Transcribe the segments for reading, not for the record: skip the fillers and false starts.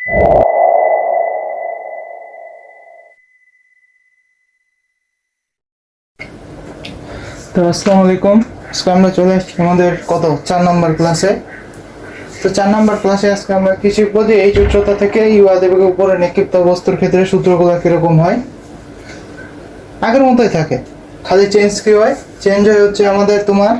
তো আসসালামু আলাইকুম, আজকে আমরা চলে এসেছি আমাদের 4 নম্বর ক্লাসে। তো 4 নম্বর ক্লাসে আজকে আমরা কি শিখবো যে এই উচ্চতা থেকে ইউ আদিবেগের উপরে নিক্ষিপ্ত বস্তুর ক্ষেত্রে সূত্রগুলো কিরকম হয়। আগের মতোই থাকে, খালি চেঞ্জ কি হয়, চেঞ্জ হচ্ছে আমাদের তোমার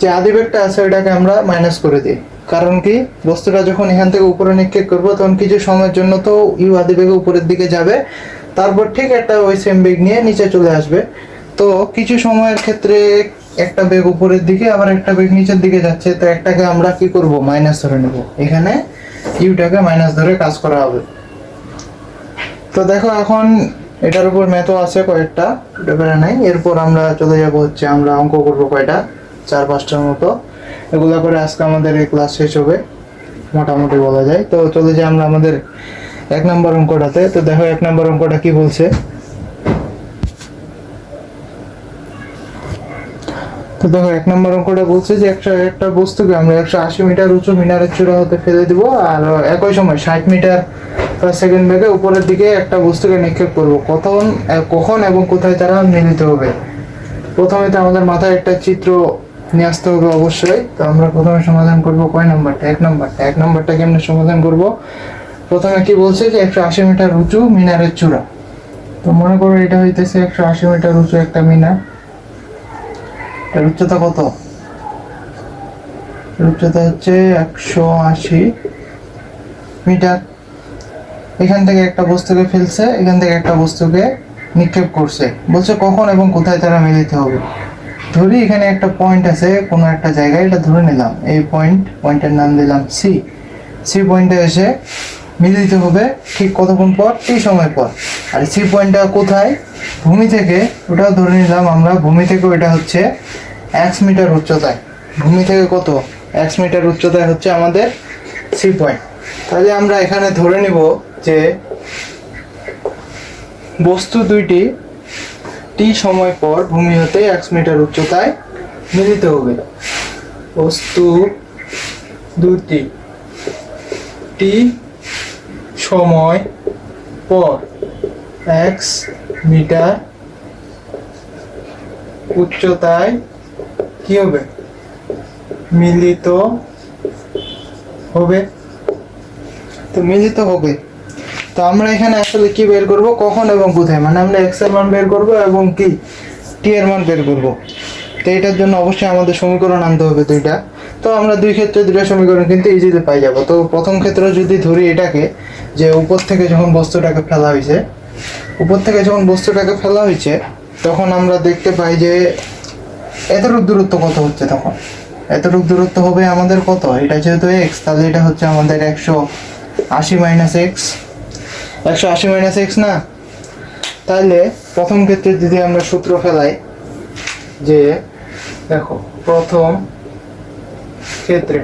যে আদিবেগটা আছে ওইটাকে আমরা মাইনাস করে দিই। কারণ কি, বস্তুটা যখন এখান থেকে উপরে নিক্ষেপ করবো তখন কিছু সময়ের জন্য তো ইউ আদিবেগে উপরের দিকে যাবে, তারপর ঠিক একটা ওই সেম বেগ নিয়ে নিচে চলে আসবে। তো কিছু সময়ের ক্ষেত্রে একটা বেগ উপরের দিকে আবার একটা বেগ নিচের দিকে যাচ্ছে, তো একটাকে আমরা কি করব, মাইনাস ধরে নেব। এখানে ইউটাকে মাইনাস ধরে কাজ করা হবে। তো দেখো এখন এটার উপর ম্যাথও আছে কয়েকটা, ব্যাপারে নাই। এরপর আমরা চলে যাব হচ্ছে আমরা অঙ্ক করব কয়টা, 4-5টার মতো। এগুলো করে আজকে আমাদের এই ক্লাস শেষ হবে মোটামুটি বলা যায়। তো চলে যাই আমরা আমাদের 1 নম্বর অঙ্কটাতে। তো দেখো 1 নম্বর অঙ্কটা কি বলছে। তো দেখো 1 নম্বর অঙ্কটা বলছে যে একটা বস্তুকে আমরা 180 মিটার উঁচু মিনারের চূড়া হতে ফেলে দিব, আর একই সময় 60 মিটার সেকেন্ড বেগে উপরের দিকে একটা বস্তুকে নিক্ষেপ করব। কখন এবং কোথায় তারা মিলিত হবে। প্রথমে তো আমাদের মাথায় একটা চিত্র নিয়ে আসতে হবে অবশ্যই। তো আমরা প্রথমে সমাধান করব কয় নাম্বারটা, 1 নাম্বারটা। 1 নাম্বারটা কেমনে সমাধান করব, প্রথমে কি বলছে যে 180 মিটার উঁচু মিনারের চূড়া। তো মনে করো এটা হইতেছে 180 মিটার উঁচু একটা মিনার। এর উচ্চতা কত, এর উচ্চতা হচ্ছে 180 মিটার। এখান থেকে একটা বস্তুকে ফেলছে, এখান থেকে একটা বস্তুকে নিক্ষেপ করছে, বলছে কখন এবং কোথায় তারা মিলিত হবে। ধরি এখানে একটা পয়েন্ট আছে কোনো একটা জায়গায়, এটা ধরে নিলাম এই পয়েন্টের নাম দিলাম সি। সি পয়েন্টে এসে মিলিত হবে ঠিক কতক্ষণ পর, টি সময় পর। আর সি পয়েন্টটা কোথায়, ভূমি থেকে, ওটাও ধরে নিলাম আমরা ভূমি থেকে। ওইটা হচ্ছে 1 মিটার উচ্চতায়। ভূমি থেকে কত, 1 মিটার উচ্চতায় হচ্ছে আমাদের সি পয়েন্ট। তাহলে আমরা এখানে ধরে নিব যে বস্তু দুইটি টি সময় পর ভূমি হতে 1 মিটার উচ্চতায় মিলিত হবে। বস্তু দুটি টি সময় পর 1 মিটার উচ্চতায় কি হবে, মিলিত হবে। তো মিলিত হবে, তো আমরা এখানে আসলে কি বের করব, কখন এবং কোথায়, মানে আমরা এক্স এর মান বের করব এবং কি টি এর মান বের করব। তো এটার জন্য অবশ্যই আমাদের সমীকরণ আনতে হবে দুইটা। তো আমরা দুই ক্ষেত্রে দুইটা সমীকরণ কিন্তু ইজিলি পাই যাব। তো প্রথম ক্ষেত্রে যদি ধরি এটাকে, যে উপর থেকে যখন বস্তুটাকে ফেলা হয়েছে, তখন আমরা দেখতে পাই যে এতটুক দূরত্ব কত হচ্ছে। তখন এতটুক দূরত্ব হবে আমাদের কত, এটা যেহেতু এক্স, তাহলে এটা হচ্ছে আমাদের 180 মাইনাস এক্স। 180 মাইনাস এক্স না, তাহলে প্রথম ক্ষেত্রে যদি আমরা সূত্র ফেলাই, যে দেখো প্রথম ক্ষেত্রে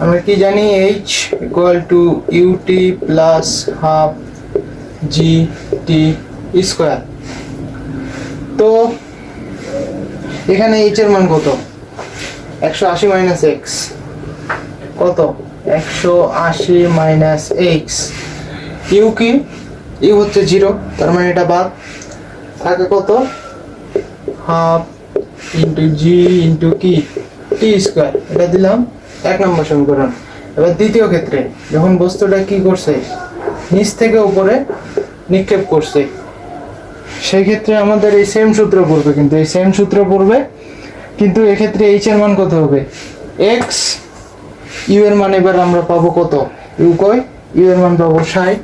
আমরা কি জানি, h equal to u t plus half g t square. তো এখানে এইচ এর মান কত, 180 মাইনাস এক্স কত, 180 মাইনাস এক্স। ইউ কি, ইউ হচ্ছে 0, তার মানে এটা বাদ থাকে কত, হাফ ইন্টু জি ইন্টু কি টি স্কোয়ার। এটা দিলাম 1 নম্বর সমীকরণ। এবার দ্বিতীয় ক্ষেত্রে যখন বস্তুটা কি করছে, নিচ থেকে উপরে নিক্ষেপ করছে, সেই ক্ষেত্রে আমাদের এই সেম সূত্র পড়বে, কিন্তু এক্ষেত্রে এইচ এর মান কত হবে, এক্স। ইউ এর মান এবার আমরা পাবো কত, ইউ কই, ইউ এর মান পাবো 60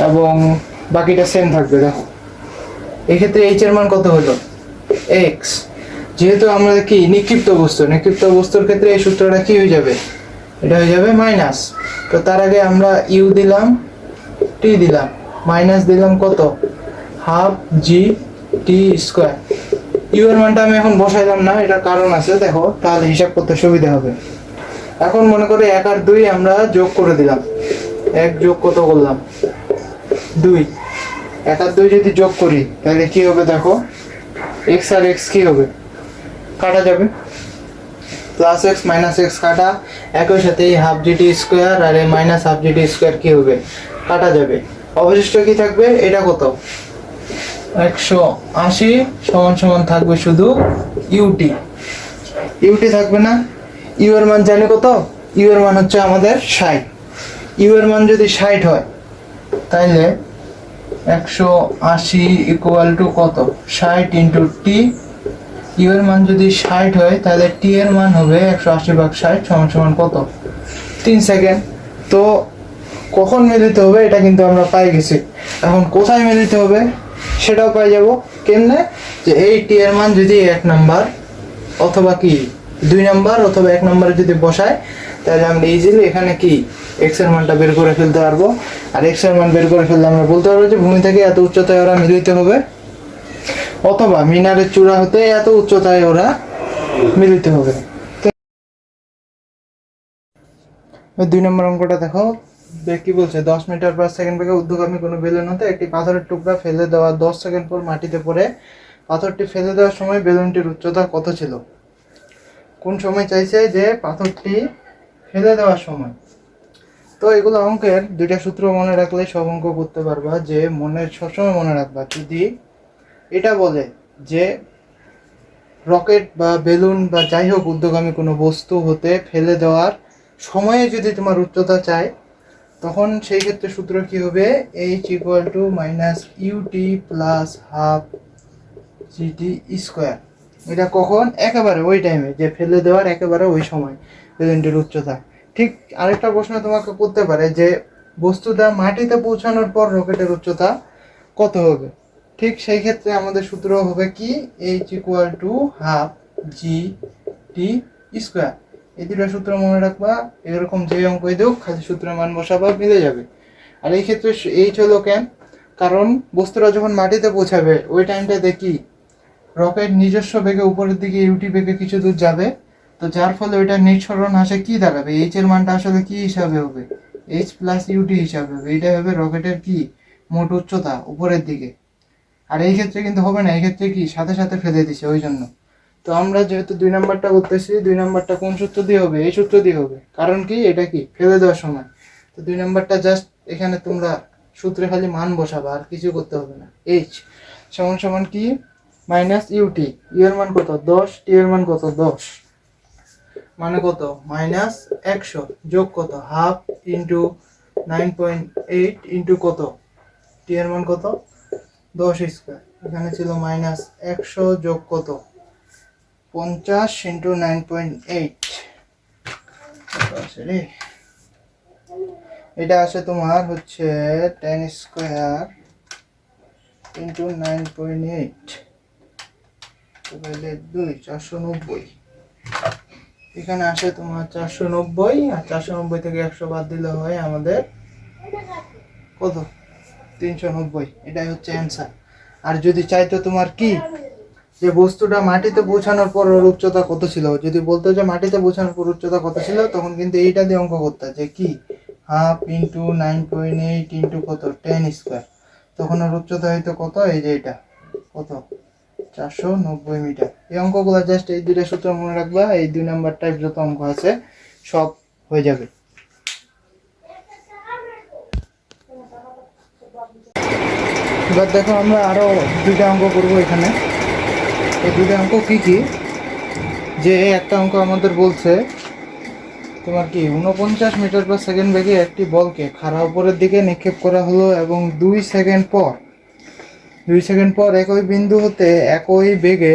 এবং বাকিটা সেম থাকবে। দেখো এক্ষেত্রে এইচ এর মান কত হলো, এক্স। যেহেতু আমরা কি নিক্ষিপ্ত বস্তুর ক্ষেত্রে এই সূত্রটা কি হয়ে যাবে, এটা হয়ে যাবে মাইনাস। তো তার আগে আমরা ইউ দিলাম, টি দিলাম, মাইনাস দিলাম কত, half g t square. U এর মানটা আমি এখন বসাইলাম না, এটা কারণ আছে, দেখো তাহলে হিসাব করতে সুবিধা হবে। এখন মনে করে 1 আর 2 আমরা যোগ করে দিলাম, 1 যোগ কত করলাম, 2। 1 আর 2 যদি যোগ করি তাহলে কি হবে, দেখো এক্স আর এক্স কি হবে, কাটা যাবে। প্লাস এক্স মাইনাস এক্স কাটা, একই সাথে এই হাফ জিটি স্কোয়ার আর এই মাইনাস হাফ জিটি স্কোয়ার কি হবে, কাটা যাবে। অবশিষ্ট কি থাকবে, এটা কত 180 সমান সমান থাকবে শুধু ইউটি। ইউটি থাকবে না, ইউ এর মান জানি কত, ইউ এর মান হচ্ছে আমাদের 60। ইউ এর মান যদি 60 হয় তাইলে 180 ইকুয়াল টু কত, 60 ইন্টু টি। ইউ এর মান যদি 60 হয় তাহলে টি এর মান হবে 180 ভাগ 60 সমান সমান কত, 3 সেকেন্ড। তো কখন মিলিতে হবে এটা কিন্তু আমরা পাই গেছি, এখন কোথায় মিলিতে হবে সেটাও পাই যাব। কেমনে, যে এই টি এর মান যদি 1 নাম্বার অথবা কি 2 নাম্বার অথবা 1 নাম্বারে যদি বসায় তাহলে আমরা ইজিলি এখানে কি এক্স এর মানটা বের করে ফেলতে পারবো। আর এক্স এর মান বের করে ফেললে আমরা বলতে পারবো যে ভূমি থেকে এত উচ্চতায় ওরা মিলিত হবে, অথবা মিনারের চূড়া হতে এত উচ্চতায় ওরা মিলিত হবে। তো 2 নম্বর অঙ্কটা দেখো, কি বলছে, 10 মিটার পার সেকেন্ড বেগে ঊর্ধ্বগামী কোনো বেলুন হতে একটি পাথরের টুকরা ফেলে দেওয়া 10 সেকেন্ড পর মাটিতে পড়ে। পাথরটি ফেলে দেওয়ার সময় বেলুনটির উচ্চতা কত ছিল। কোন সময় চাইছে, যে পাথরটি ফেলে দেওয়ার সময়। তো এগুলো অঙ্কের 2টা সূত্র মনে রাখলে সব অঙ্ক করতে পারবা। যে সবসময় মনে রাখবা, যদি এটা বলে যে রকেট বা বেলুন বা যাই হোক ঊর্ধ্বগামী কোনো বস্তু হতে ফেলে দেওয়ার সময়ে যদি তোমার উচ্চতা চাই, তখন সেই ক্ষেত্রে সূত্র কি হবে, h equal to minus u t plus half g t square. এটা কখন, একেবারে ওই টাইমে যে ফেলে দেওয়ার একেবারে ওই সময় বেলুনটির উচ্চতা। ঠিক আরেকটা প্রশ্ন তোমাকে করতে পারে যে বস্তুটা মাটিতে পৌঁছানোর পর রকেটের উচ্চতা কত হবে। ঠিক সেই ক্ষেত্রে আমাদের সূত্র হবে কি, H equal to half g t square. এই 2টা সূত্র মনে রাখবা, এরকম যে অঙ্কই দেখ খালি সূত্রের মান বসাবা, মিলে যাবে। আর এই ক্ষেত্রে এইচ হলো কেন, কারণ বস্তুটা যখন মাটিতে পৌঁছাবে ওই টাইমটা দেখি রকেট নিজস্ব বেগে উপরের দিকে ইউটি বেগে কিছু দূর যাবে, তো যার ফলে ওইটা নিঃসরণ আসে কি দাঁড়াবে, এইচ এর মানটা আসলে কি হিসাবে হবে, এইচ প্লাস ইউটি হিসাবে হবে। এইটা হবে রকেটের কি মোট উচ্চতা উপরের দিকে। আর এই ক্ষেত্রে কিন্তু হবে না, এই ক্ষেত্রে কি সাথে সাথে ফেলে দিছে ওই জন্য। তো আমরা যেহেতু 2 নাম্বারটা করতেছি, 2 নাম্বারটা কোন সূত্র দিয়ে হবে, এই সূত্র দিয়ে হবে। কারণ কি, এটা কি ফেলে দেওয়ার সময়। তো 2 নাম্বারটা জাস্ট এখানে তোমরা সূত্রে খালি মান বসাবা, আর কিছু করতে হবে না। এইচ সমান সমান কি, মাইনাস ইউটি, ইউ এর মান কত 10, টি এর মান কত 10, মানে কত মাইনাস 100 যোগ কত হাফ ইন্টু 9.8 ইন্টু কত, টি এর মান কত 10 স্কোয়ার। এখানে ছিল মাইনাস 100 যোগ কত 50 ইন্টু 9.8, এটা আসে তোমার হচ্ছে 10 স্কোয়ার ইন্টু 9.8 2 490। এখানে আসে তোমার 490, আর 490 থেকে 100 বাদ দিলে হয় আমাদের কত 390। এটাই হচ্ছে অ্যান্সার। আর যদি চাইতো তোমার কি, যে বস্তুটা মাটিতে পৌঁছানোর পর ওর উচ্চতা কত ছিল, যদি বলতো যে মাটিতে পৌঁছানোর পর উচ্চতা কত ছিল, তখন কিন্তু এইটা দিয়ে অঙ্ক করতে, যে কি হাফ ইন্টু 9.8 ইন্টু কত 10 স্কোয়ার, তখন ওর উচ্চতা হয়তো কত, এই যে এটা কত 490 মিটার। এই অঙ্কগুলো জাস্ট এই 2টা সূত্র মনে রাখবা, এই 2 নাম্বার টাইপ যত অঙ্ক আছে সব হয়ে যাবে। এবার দেখো আমরা আরো 2টা অঙ্ক করব এখানে। এই 2টা অঙ্ক কি কি, যে একটা অঙ্ক আমাদের বলছে তোমার কি 49 মিটার পার সেকেন্ড বেগে একটি বলকে খাড়া উপরের দিকে নিক্ষেপ করা হলো এবং 2 সেকেন্ড পর একই বিন্দু হতে একই বেগে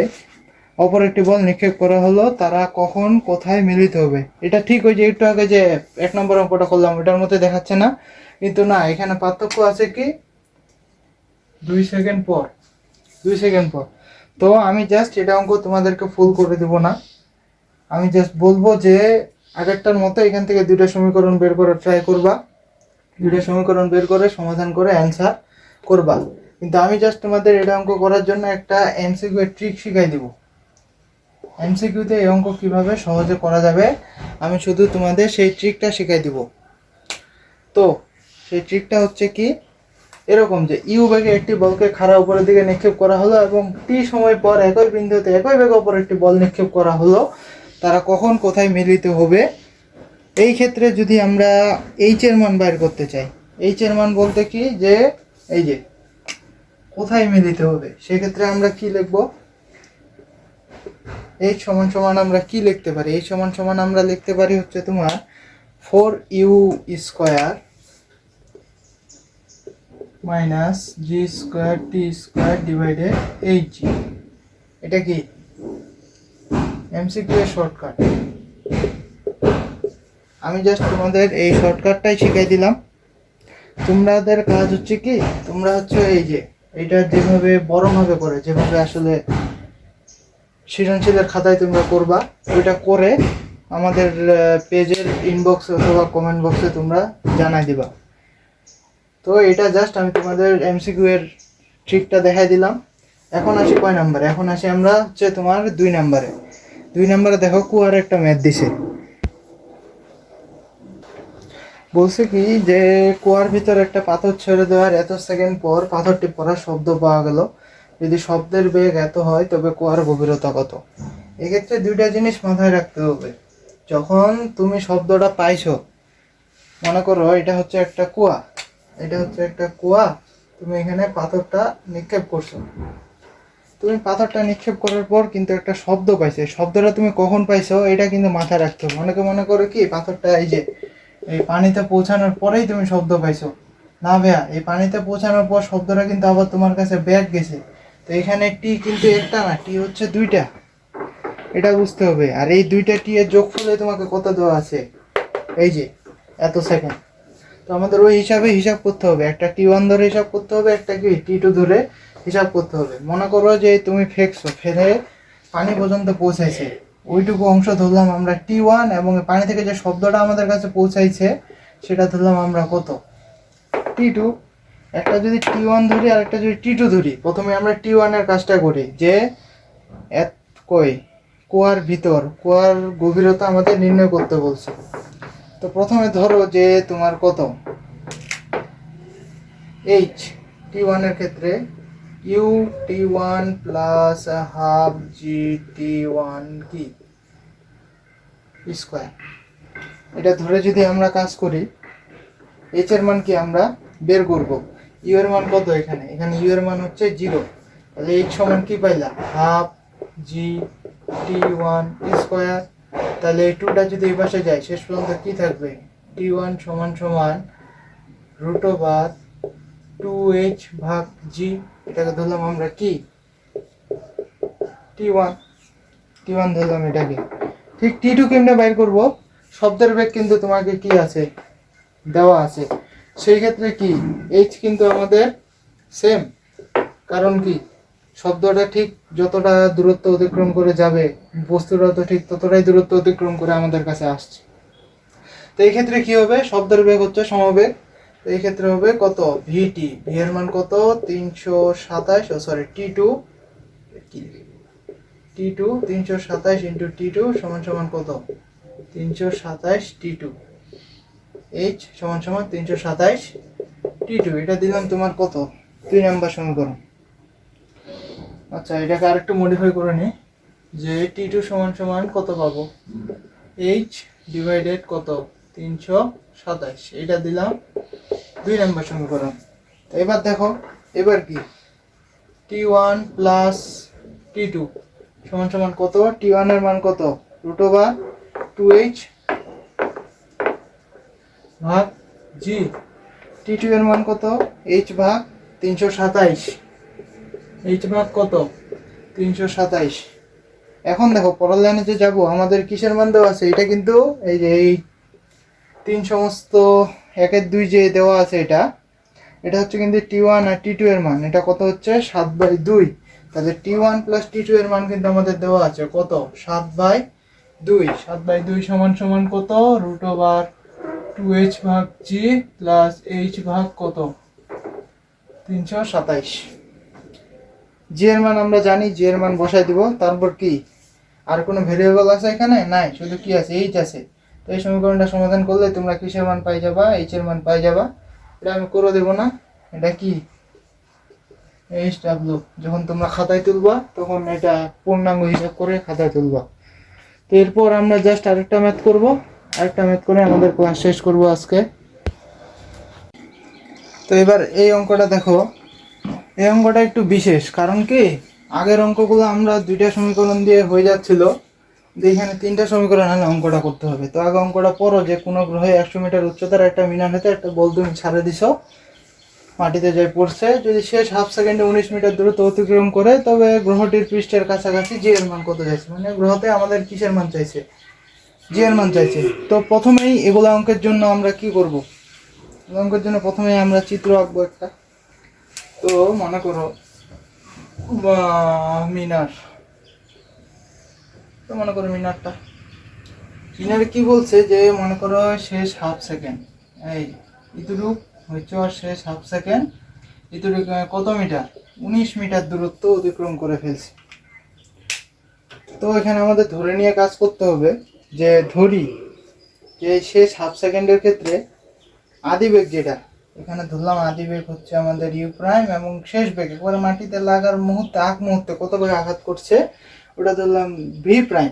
অপর একটি বল নিক্ষেপ করা হলো, তারা কখন কোথায় মিলিত হবে। এটা ঠিক ওই যে একটু আগে যে 1 নম্বর অঙ্কটা করলাম ওটার মধ্যে দেখাচ্ছে না, কিন্তু না, এখানে পার্থক্য আছে কি 2 সেকেন্ড পর। তো আমি জাস্ট এটা অঙ্ক তোমাদেরকে ফুল করে দেব না, আমি জাস্ট বলবো যে আগেরটার মতো এখান থেকে 2টা সমীকরণ বের করার ট্রাই করবা, 2টা সমীকরণ বের করে সমাধান করে অ্যান্সার করবা। কিন্তু আমি জাস্ট তোমাদের এটা অঙ্ক করার জন্য একটা এমসিকিউ এর ট্রিক শিখাই দিব। এমসিকিউতে এই অঙ্ক কিভাবে সহজে করা যাবে আমি শুধু তোমাদের সেই ট্রিকটা শিখাই দিব। তো সেই ট্রিকটা হচ্ছে কি, এরকম যে ইউ বেগে একটি বলকে খাড়া উপরের দিকে নিক্ষেপ করা হলো এবং টি সময় পর একই বিন্দুতে একই বেগে অপর একটি বল নিক্ষেপ করা হলো, তারা কখন কোথায় মিলিত হবে। এই ক্ষেত্রে যদি আমরা এইচ এর মান বাইর করতে চাই, এইচ এর মান বলতে কি যে এই যে কোথায় মিলিত হবে, সেক্ষেত্রে আমরা কি লিখব, এইচ সমান সমান আমরা কি লিখতে পারি, এইচ সমান সমান আমরা লিখতে পারি হচ্ছে তোমার 4u স্কয়ার মাইনাস জি স্কয়ার টি স্কয়ার ডিভাইডেড এইচ জি। এটা কি এমসিকিউ এর শর্টকাট। আমি জাস্ট তোমাদের এই শর্টকাটটাই শিখাই দিলাম। তোমাদের কাজ হচ্ছে কি, তোমরা হচ্ছে এই যে এটা যেভাবে বড়ভাবে করে, যেভাবে আসলে সৃজনশীলের খাতায় তোমরা করবা, ওইটা করে আমাদের পেজের ইনবক্সে অথবা কমেন্ট বক্সে তোমরা জানাই দিবা। তো এটা জাস্ট আমি তোমাদের এমসিকিউ এর ট্রিকটা দেখাই দিলাম। এখন আসি কয় নাম্বারে, এখন আসি আমরা হচ্ছে তোমার 2 নাম্বারে। 2 নাম্বারে দেখো কুয়ার একটা ম্যাথ দিছে, বলছে কি যে কুয়ার ভিতর একটা পাথর ছেড়ে দেওয়ার এত সেকেন্ড পর পাথরটি পড়ার শব্দ পাওয়া গেল, যদি শব্দের বেগ এত হয় তবে কুয়ার গভীরতা কত। এক্ষেত্রে দুইটা জিনিস মাথায় রাখতে হবে। যখন তুমি শব্দটা পাইছো, মনে করো এটা হচ্ছে একটা কুয়া, এটা হচ্ছে একটা কুয়া, তুমি এখানে পাথরটা নিক্ষেপ করছো। তুমি পাথরটা নিক্ষেপ করার পর কিন্তু একটা শব্দ পাইছো, শব্দটা তুমি কখন পাইছো এটা কিন্তু মাথায় রাখতে হবে। অনেকে মনে করো কি পাথরটা এই যে এই পানিতে পৌঁছানোর পরেই তুমি শব্দ পাইছো, না ভাইয়া, এই পানিতে পৌঁছানোর পর শব্দটা কিন্তু আবার তোমার কাছে ব্যাক গেছে। তো এখানে টি কিন্তু একটা না, টি হচ্ছে দুইটা, এটা বুঝতে হবে। আর এই দুইটা টি এর যোগফলে তোমাকে কত দেওয়া আছে, এই যে এত সেকেন্ড। তো আমাদের ওই হিসাবে হিসাব করতে হবে, একটা টি1 ধরে হিসাব করতে হবে, একটা কি টি2 ধরে হিসাব করতে হবে। মনে করো যে তুমি ফেকছো, ফেলে পানি পর্যন্ত পৌঁছাইছে, ওইটুকু অংশ ধরলাম আমরা টি1, এবং পানি থেকে যে শব্দটা আমাদের কাছে পৌঁছাইছে সেটা ধরলাম আমরা কত, টি2। একটা যদি টি1 ধরি আর একটা যদি টি2 ধরি, প্রথমে আমরা টি1 এর কাজটা করি যে কুয়ার ভিতর কুয়ার গভীরতা আমাদের নির্ণয় করতে বলছে। তো প্রথমে ধরো যে তোমার কত এইচ, টি1 এর ক্ষেত্রে ইউ টি1 প্লাস হাফ জি টি1 কি স্কয়ার। এটা ধরে যদি আমরা কাজ করি, এইচ এর মান কি আমরা বের করব, ইউ এর মান কত, এখানে ইউ এর মান হচ্ছে 0, তাহলে এইচ সমান কি পাইলা, হাফ জি টি1 স্কয়ার। তাহলে এই টুটা যদি এই পাশে যায়, শেষ পর্যন্ত কি থাকবে, টি1 সমান সমান রুট ওভার 2h ভাগ জি, এটাকে ধরলাম আমরা কি টি1, টি1 ধরলাম এটাকে। ঠিক টি2 কেমনে বাইর করব, শব্দের বেগ কিন্তু তোমাকে কি আছে দেওয়া আছে, সেই ক্ষেত্রে কি এইচ কিন্তু আমাদের সেম, কারণ কি শব্দটা ঠিক যতটা দূরত্ব অতিক্রম করে যাবে, বস্তুটা তো ঠিক ততটাই দূরত্ব অতিক্রম করে আমাদের কাছে আসছে। তো এই ক্ষেত্রে কি হবে, শব্দের বেগ হচ্ছে সমবেগ, তো এই ক্ষেত্রে হবে কত, ভিটি, ভি এর মান কত 327, টি2 327 ইন্টু টি2 সমান সমান কত 327 টি2, এইচ সমান সমান 327 টি2। এটা দিলাম তোমার কত 2 নাম্বার সমীকরণ। আচ্ছা, এটাকে আরেকটু মডিফাই করে নিই, যে টি2 সমান সমান কত পাবো, এইচ ডিভাইডেড কত 327, এটা দিলাম 2 নাম্বার সমীকরণ। তো এবার দেখো, এবার কি টি1 প্লাস টি2 সমান সমান কত, টি1 এর মান কত রুট ওভার 2h ভাগ জি, টি2 এর মান কত h ভাগ 327, h ভাগ কত 327। এখন দেখো পরের লাইনে যে যাব, আমাদের কিসের মান দেওয়া আছে, এটা কিন্তু এই যে এই 3 সমস্ত 1/2 যে দেওয়া আছে, এটা হচ্ছে কিন্তু টি1 আর টি2 এর মান, এটা কত হচ্ছে 7/2। তাহলে টি1 প্লাস টি2 এর মান কিন্তু আমাদের দেওয়া আছে কত 7/2, 7/2 সমান সমান কত রুট ওভার 2h ভাগ জি প্লাস h ভাগ কত 327। জি এর মান আমরা জানি, জি এর মান বসাই দিব, তারপর কি আর কোনো ভেরিয়েবল আছে এখানে নাই, শুধু কি আছে এইচ আছে। তো এই সমীকরণটা সমাধান করলে তোমরা কিসের মান পাই যাবা, এইচ এর মান পাই যাবা। এটা আমি করে দেব না, এটা কি এইচ ডাব্লিউ, যখন তোমরা খাতায় তুলবা তখন এটা পূর্ণাঙ্গ হিসাব করে খাতায় তুলবা। তো এরপর আমরা জাস্ট আরেকটা ম্যাথ করব, আরেকটা ম্যাথ করে আমাদের ক্লাস শেষ করব আজকে। তো এবার এই অঙ্কটা দেখো, এই অঙ্কটা একটু বিশেষ, কারণ কি আগের অঙ্কগুলো আমরা দুইটা সমীকরণ দিয়ে হয়ে যাচ্ছিল, এখানে তিনটা সমীকরণ হলে অঙ্কটা করতে হবে। তো আগে অঙ্কটা পড়ো যে কোনো গ্রহে 100 মিটার উচ্চতার একটা মিনার হতে একটা বল তুমি ছাড়ে দিছো, মাটিতে যাই পড়ছে, যদি শেষ হাফ সেকেন্ডে 19 মিটার দূরত্ব অতিক্রম করে তবে গ্রহটির পৃষ্ঠের কাছাকাছি জি এর মান কত চাইছে, মানে গ্রহতে আমাদের কিসের মান চাইছে, জি এর মান চাইছে। তো প্রথমেই এগুলো অঙ্কের জন্য আমরা কি করব, অঙ্কের জন্য প্রথমেই আমরা চিত্র আঁকবো একটা। তো মনে করো মিনার, তো মনে করো মিনারটা, মিনারে কি বলছে যে মনে করো শেষ হাফ সেকেন্ড, এই ইতুরূপ হচ্ছে আর শেষ হাফ সেকেন্ড, ইতুরূপ কত মিটার, 19 মিটার দূরত্ব অতিক্রম করে ফেলছে। তো এখানে আমাদের ধরে নিয়ে কাজ করতে হবে, যে ধরি যে শেষ হাফ সেকেন্ডের ক্ষেত্রে আদিবেগ যেটা, এখানে ধরলাম আদিবেগ হচ্ছে আমাদের ইউ প্রাইম, এবং শেষ বেগ একবারে মাটিতে লাগার মুহূর্তে মুহূর্তে কত বেগে আঘাত করছে ওটা ধরলাম ভি প্রাইম।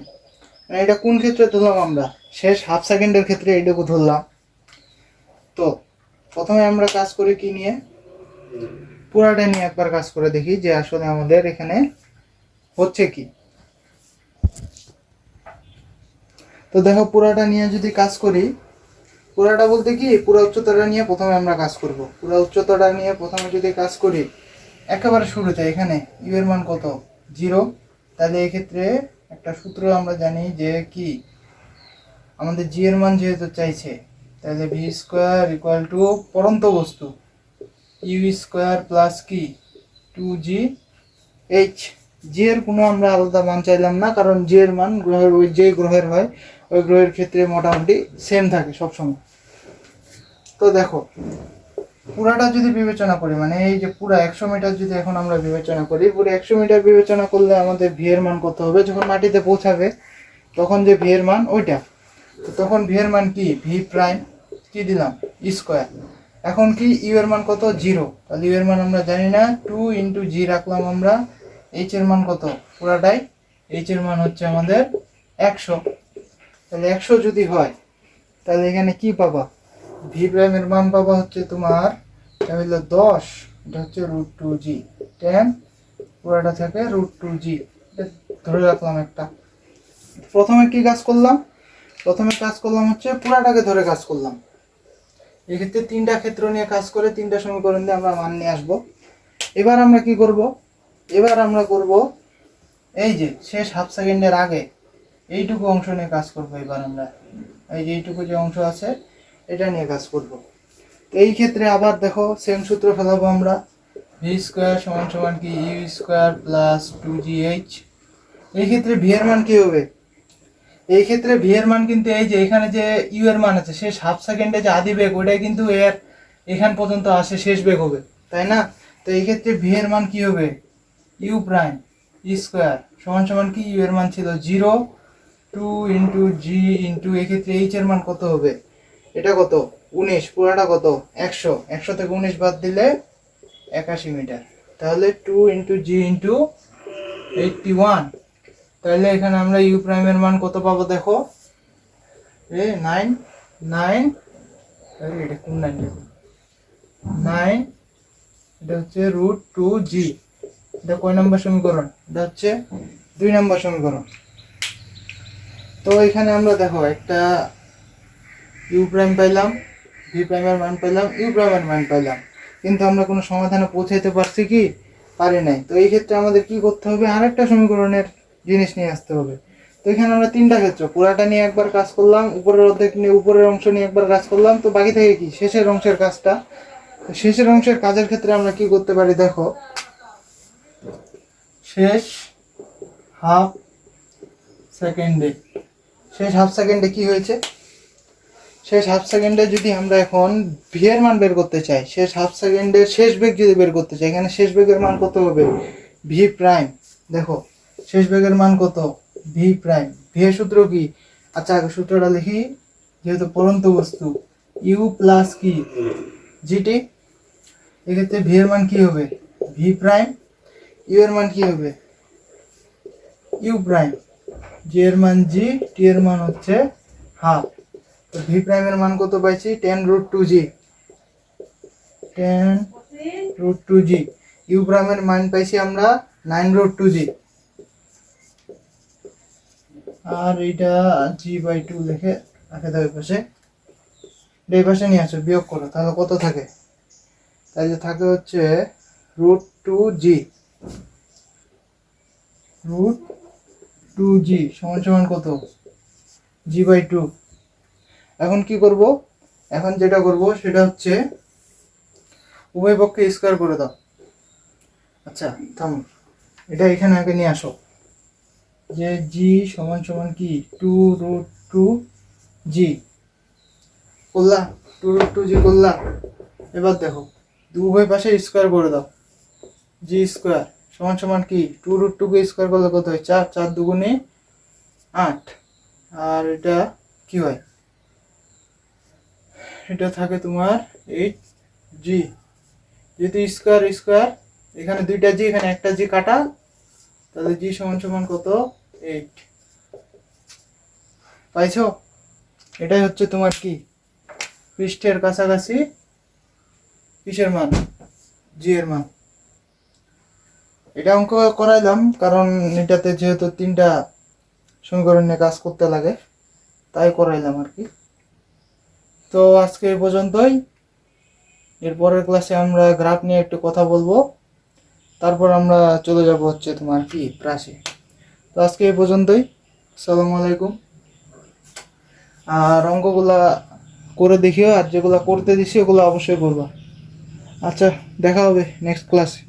মানে এটা কোন ক্ষেত্রে ধরলাম আমরা, শেষ হাফ সেকেন্ডের ক্ষেত্রে এইটুকু ধরলাম। তো প্রথমে আমরা কাজ করি কি নিয়ে, পুরাটা নিয়ে একবার কাজ করে দেখি যে আসলে আমাদের এখানে হচ্ছে কি। তো দেখো পুরাটা নিয়ে যদি কাজ করি, পুরাটা বলতে কি পুরো উচ্চতাটা নিয়ে প্রথমে আমরা কাজ করব। পুরো উচ্চতাটা নিয়ে প্রথমে যদি কাজ করি, একেবারে শুরুতে এখানে ইউ এর মান কত, 0, তাহলে এই ক্ষেত্রে একটা সূত্র আমরা জানি যে কি, আমাদের জি এর মান যেহেতু চাইছে, তাহলে ভি স্কোয়ার ইকুয়াল টু পরন্ত বস্তু ইউ স্কোয়ার প্লাস কি 2জি এইচ। জি এর কোনো আমরা আলাদা মান চাইলাম না, কারণ জি এর মান গ্রহের ওই যে গ্রহের হয় ওই গ্রহের ক্ষেত্রে মোটামুটি সেম থাকে সবসময়। তো দেখো পুরাটা যদি বিবেচনা করি, মানে এই যে পুরো 100 মিটার যদি এখন আমরা বিবেচনা করি, পুরো 100 মিটার বিবেচনা করলে আমাদের ভি এর মান কত হবে, যখন মাটিতে পৌঁছাবে তখন যে ভি এর মান ওইটা, তো তখন ভি এর মান কি ভি প্রাইম কি দিলাম স্কোয়ার। এখন কি ইউ এর মান কত, 0, তাহলে ইউ এর মান আমরা জানি না, 2 ইন্টু জি রাখলাম আমরা। এইচ এর মান কত পুরাটাই, এইচ এর মান হচ্ছে আমাদের 100, তাহলে 100 যদি হয় তাহলে এখানে কি পাবা, ভি প্রাইমের মান পাবা হচ্ছে তোমার, এটা হলো 10, এটা হচ্ছে √2g, 10 পুরাটা থেকে √2g, এটা ধরে রাখলাম একটা। প্রথমে কি কাজ করলাম, প্রথমে কাজ করলাম হচ্ছে পুরাটাকে ধরে কাজ করলাম। এক্ষেত্রে তিনটা ক্ষেত্র নিয়ে কাজ করে তিনটা সমীকরণ দিয়ে আমরা মান নিয়ে আসবো। এবার আমরা কি করব, এবার আমরা করব এই যে শেষ হাফ সেকেন্ডের আগে এইটুকু অংশ নিয়ে কাজ করব। এবার আমরা এই যে এইটুকু যে অংশ আছে এটা নিয়ে কাজ করব। তো এই ক্ষেত্রে আবার দেখো সেম সূত্র ফেলাবো আমরা, ভি স্কোয়ার সমান সমান কি ইউ স্কোয়ার প্লাস 2gh। এই ক্ষেত্রে ভি এর মান কি হবে, এই ক্ষেত্রে ভি এর মান কিন্তু এই যে এখানে যে ইউ এর মান আছে শেষ হাফ সেকেন্ডে যে আদি বেগ ওইটাই কিন্তু এর এখান পর্যন্ত আসে শেষ বেগ হবে, তাই না। তো এই ক্ষেত্রে ভি এর মান কি হবে, ইউ প্রাইম স্কোয়ার সমান সমান কি ইউ এর মান ছিল 0, 2 ইন্টু জি ইন্টু এক্ষেত্রে এইচ এর মান কত হবে, এটা কত 19, পুরাটা কত 100, 100 থেকে 19 বাদ দিলে 81 মিটার, তাহলে 2 ইন্টু জি ইন্টু 81। তাহলে এখানে আমরা ইউ প্রাইমের মান কত পাবো দেখো, 9, এটা কোন 9, এটা হচ্ছে √2g, এটা কয় নম্বর সমীকরণ, এটা হচ্ছে 2 নম্বর সমীকরণ। তো এখানে আমরা দেখো একটা ইউ প্রাইম পাইলাম, ভি প্রাইমের মান পাইলাম, ইউ প্রাইমের মান পাইলাম, কিন্তু আমরা কোনো সমাধানে পৌঁছাইতে পারছি কি, পারি নাই। তো এই ক্ষেত্রে আমাদের কি করতে হবে, আরেকটা সমীকরণের জিনিস নিয়ে আসতে হবে। তো এখানে আমরা তিনটা ক্ষেত্র, পুরাটা নিয়ে একবার কাজ করলাম, উপরের অর্ধেক নিয়ে উপরের অংশ নিয়ে একবার কাজ করলাম, তো বাকি থেকে কি শেষের অংশের কাজটা। তো শেষের অংশের কাজের ক্ষেত্রে আমরা কি করতে পারি দেখো, শেষ হাফ সেকেন্ডে, শেষ হাফ সেকেন্ডে কি হয়েছে, শেষ হাফ সেকেন্ডে যদি আমরা এখন ভি এর মান বের করতে চাই, শেষ হাফ সেকেন্ডের শেষ বেগ যদি বের করতে চাই, এখানে শেষ বেগের মান কত হবে, ভি প্রাইম। দেখো শেষ বেগের মান কত, ভি প্রাইম। ভি এর সূত্র কি, আচ্ছা আগে সূত্রটা লিখি, যেহেতু পরন্ত বস্তু ইউ প্লাস কি জিটি, এক্ষেত্রে ভি এর মান কি হবে, ভি প্রাইম, ইউ এর মান কি হবে, ইউ প্রাইম। জি এর মান জি, টি এর মান হচ্ছে হাফ। তো ভি প্রাইমের মান কত পাইছি? 10√2g, 10√2g। ইউ প্রাইমের মান পাইছি আমরা 9√2g। আর এইটা g/2 লিখে রাখে দাও এই পাশে। এই পাশে নিয়ে আসো, বিয়োগ করো, তাহলে কত থাকে? তাহলে থাকে হচ্ছে √2g, √2g সমান সমান কত? g/2। এখন কি করব? এখন যেটা করব সেটা হচ্ছে উভয় পক্ষে স্কয়ার করে দাও। আচ্ছা থাম, এটা এখানে আগে নিয়ে আসো, যে g সমান সমান কি 2√2g করলা, 2√2g করলা। এবার দেখো উভয় পাশে স্কয়ার করে দাও। g স্কয়ার সমান সমান কি 2√2 কে স্কয়ার করলে কত হয়? 4, 4 দুগুণে 8। আর এটা কি হয়? এটা থাকে তোমার 8g। যেহেতু স্কয়ার স্কয়ার, এখানে দুইটা জি, এখানে একটা জি কাটা, তাহলে জি সমান সমান কত? 8। পাইছো? এটাই হচ্ছে তোমার কি পৃষ্ঠের কাছাকাছি কিসের মান? জি এর মান। এটা অঙ্ক করাইলাম কারণ এটাতে যেহেতু 3টা সমীকরণ নিয়ে কাজ করতে লাগে, তাই করাইলাম আর কি। তো আজকে এই পর্যন্তই। এর পরের ক্লাসে আমরা গ্রাফ নিয়ে একটু কথা বলবো, তারপর আমরা চলে যাব হচ্ছে তোমার কি প্রাসে। তো আজকে এই পর্যন্তই। আসসালামু আলাইকুম। আর অঙ্কগুলা করে দেখিও, আর যেগুলো করতে দিছি ওগুলো অবশ্যই করবা। আচ্ছা, দেখা হবে নেক্সট ক্লাসে।